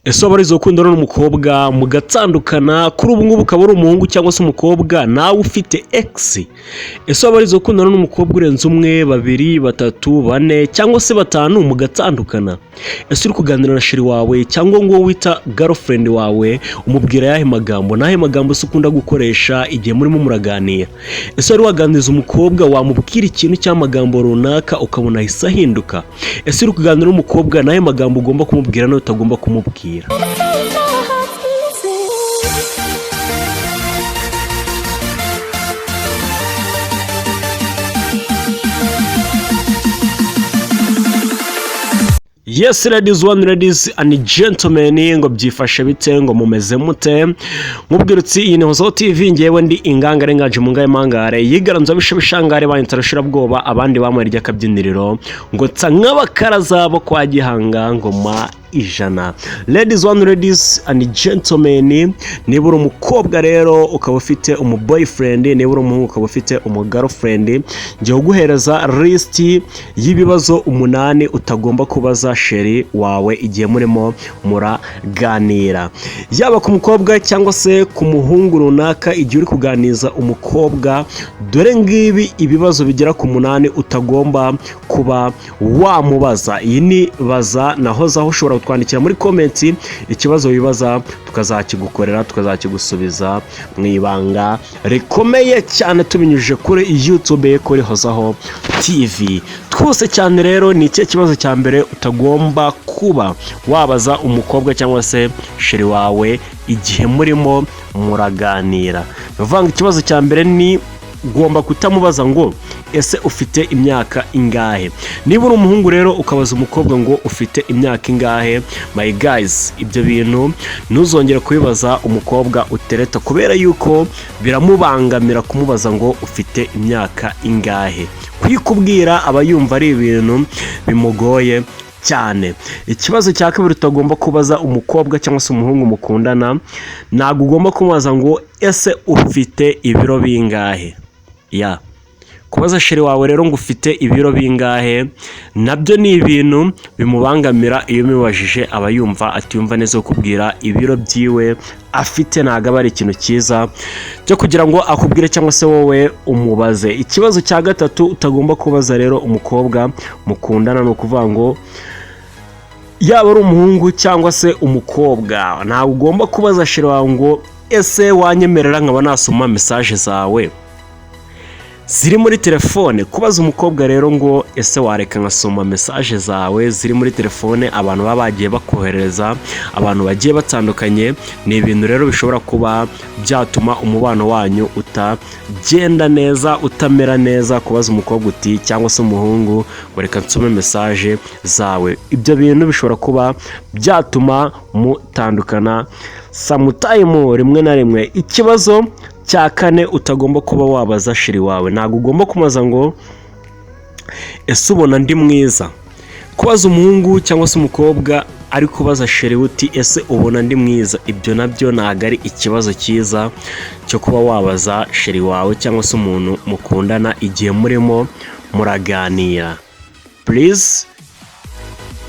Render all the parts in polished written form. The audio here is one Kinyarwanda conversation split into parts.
Ese waba arizo ukundana n'umukobwa mugatandukana kuri ubu ngubu ukaba ari umuhungu cyangwa se umukobwa nawe ufite ex? Ese waba arizo ukundana n'umukobwa urenze umwe, babiri, batatu, bane cyangwa se batanu mugatandukana? Ese uri kuganira na sheri wawe cyangwa ngo wita girlfriend wawe umubwira yahe magambo? Nahe magambo se ukunda gukoresha igihe murimo muraganira? Ese wari waganiriza umukobwa wamubwira ikintu cy'amagambo runaka ukabona ahise ahinduka? Ese uri kuganira n'umukobwa nahe magambo ugomba kumubwira nawe utagomba kumubwira? Yes ladies and gentlemen, ngo byifashe bite, ngo mumeze mute? Mubwirutsi iyi ni Hozaho TV, ngewe ndi ingangare ngaje mu ngaye mangare yigaranza bishe bishangare banyitarashira bwoba abandi bamwe rya kabyiniriro ngo tsa nk'abakaraza bo kwa Gihanga ngoma ijana. Ladies and gentlemen, niba uri umukobwa rero ukaba ufite boyfriend, niba uri umuhungu ukaba ufite girlfriend, ngiye guhereza list y'ibibazo 8 utagomba kubaza sheri wawe igihe murimo muraganira, yaba ku mukobwa cyangwa se ku muhungu runaka. Igihe uri kuganiza umukobwa, dore ngibi ibibazo bigera ku 8 utagomba kuba wamubaza. Iyi ni baza na Hozaho, ushobora twandikira muri comment ikibazo wibaza tukazakigukorera, tukazakigusubiza mu ibanga rikomeye cyane tubinyujije kuri YouTube kuri Hozaho TV. Twose cyane rero ni iki kibazo cya mbere utagomba kuba wabaza umukobwa cyangwa se sheri wawe igihe murimo muraganira? Bavanga ikibazo cya mbere ni ugomba kutamubaza ngo ese ufite imyaka ingahe. Niba uri umuhungu rero ukabaza umukobwa ngo ufite imyaka ingahe, my guys, ibyo bintu ntuzongere kubibaza umukobwa utereta, kubera yuko biramubangamira kumubaza ngo ufite imyaka ingahe. Kuyikubwira aba yumva ari ibintu bimugoye cyane. Ikibazo cya kabiri utagomba kubaza umukobwa cyangwa se umuhungu mukundana, ntabwo ugomba kumubaza ngo ese ufite ibiro bingahe. Kubaza sheri wawe rero ngo ufite ibiro bingahe, nabyo ni ibintu bimubangamira. Iyo umubajije aba yumva atiyumva neza kukubwira ibiro byiwe afite, ntabwo aba ari ikintu cyiza cyo kugira ngo akubwire cyangwa se wowe umubaze. Ikibazo cya gatatu utagomba kubaza rero umukobwa mukundana, ni ukuvuga ngo yaba ari umuhungu cyangwa se umukobwa, ntabwo ugomba kubaza sheri wawe ngo ese wanyemerera nkaba nasoma message zawe ziri muri telefone. Kubaza umukobwa rero ngo ese wareka nkasoma message zawe ziri muri telefone abantu baba bagiye bakohereza, abantu bagiye batandukanye, ni ibintu rero bishobora kuba byatuma umubano wanyu utagenda neza, utamera neza. Kubaza umukobwa uti cyangwa se umuhungu ngo reka nsome message zawe, ibyo bintu bishobora kuba byatuma mutandukana sometime, rimwe na rimwe. Ikibazo cya kane utagomba kuba wabaza sheri wawe, ntabwo ugomba kumaza ngo ese ubona ndi mwiza. Kubaza umuhungu cyangwa se umukobwa ari kubaza sheri uti ese ubona ndi mwiza, ibyo nabyo ntabwo ari ikibazo cyiza cyo kuba wabaza sheri wawe cyangwa se umuntu mukundana igihe murimo muraganira. Please,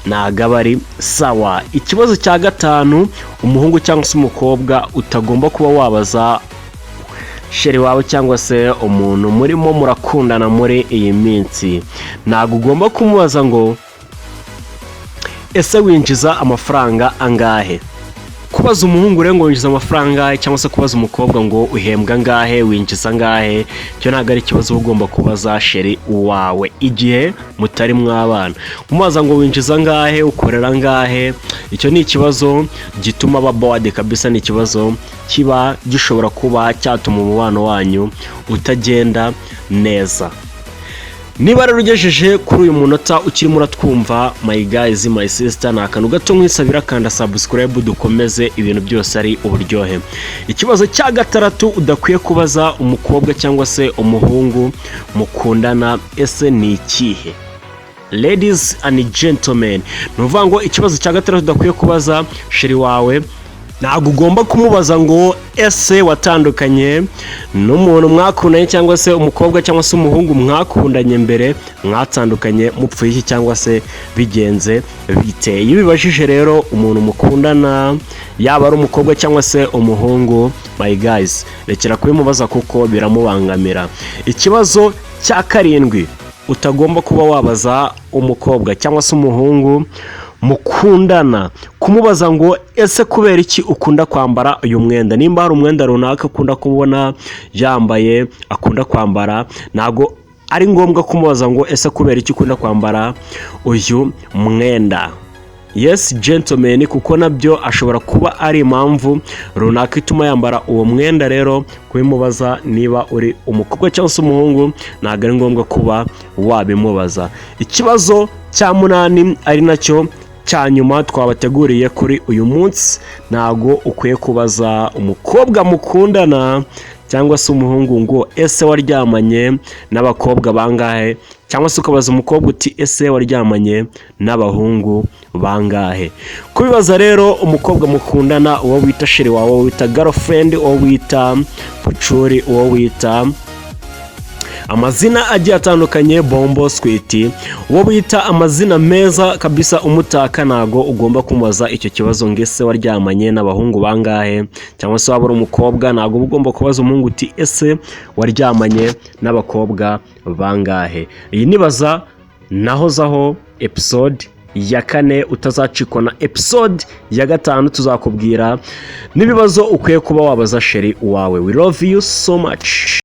ntabwo aba ari sawa. Ikibazo cya gatanu umuhungu cyangwa se umukobwa utagomba kuba wabaza sheri wawe cyangwa se umuntu murimo murakundana muri iyi minsi, ntabwo ugomba kumubaza ngo ese winjiza amafaranga angahe. Kubaza umuhungu rero ngo winjiza amafaranga cyangwa se kubaza umukobwa ngo uhembwa angahe, winjiza angahe, cyo ntabwo ari ikibazo ugomba kubaza sheri wawe igihe mutari mwabana. Kumubaza ngo winjiza angahe, ukorera angahe, icyo ni ikibazo gituma aba bored kabisa, ni ikibazo kiba gishobora kuba cyatuma umubano wanyu utagenda neza. Niba rero ugejeje kuri uyu munota ukirimo uratwumva, my guys, my sister, ni akantu gato nkwisabira, kanda subscribe dukomeze ibintu byose ari uburyohe. Ikibazo cya gatandatu udakwiye kubaza umukobwa cyangwa se umuhungu mukundana, ese ni ikihe? Ladies and gentlemen, nuvuga ngo ikibazo cya gatandatu udakwiye kubaza sheri wawe ntabwo ugomba kumubaza ngo ese watandukanye n'umuntu mwakundanye cyangwa se umukobwa cyangwa se umuhungu mwakundanye mbere, mwatandukanye mupfuye iki cyangwa se bigenze bite. Iyo ubibajije rero umuntu mukundana, yaba ari umukobwa cyangwa se umuhungu, my guys, rekera kubimubaza kuko biramubangamira. Ikibazo cya karindwi utagomba kuba wabaza umukobwa cyangwa se umuhungu mukundana, kumubaza ngo ese kubera iki ukunda kwambara uyu mwenda. Nimba hari umwenda runaka ukunda kubona yambaye akunda kwambara, ntago ari ngombwa kumubaza ngo ese kubera iki ukunda kwambara uyu mwenda. Yes gentlemen, kuko nabyo ashobora kuba ari impamvu runaka ituma yambara uwo mwenda. Rero kubimubaza niba uri umukobwa cyangwa se umuhungu, ntabwo ari ngombwa kuba wabimubaza. Ikibazo cya munani ari nacyo cya nyuma twabateguriye kuri uyu munsi, ntago ukwiye kubaza umukobwa mukundana cyangwa se umuhungu ngo ese waryamanye n'abakobwa bangahe, cyangwa se ukabaza umukobwa uti ese waryamanye n'abahungu bangahe. Kubibaza rero umukobwa mukundana, uwo wita sheri wawe, uwo wita girlfriend, uwo wita pucuri, uwo wita amazina agiye atandukanye, bombo, sweet, uwo wita amazina meza kabisa umutaka, ntago ugomba kumubaza icyo kibazo ngo ese waryamanye n'abahungu bangahe, cyangwa se waba uri umukobwa ntago ugomba kubaza umuhungu uti ese waryamanye n'abakobwa bangahe. Iyi nibaza na Hozaho episode ya 4, utazacikwa na episode ya 5, tuzakubwira n'ibibazo ukwiye kuba wabaza sheri wawe. We love you so much.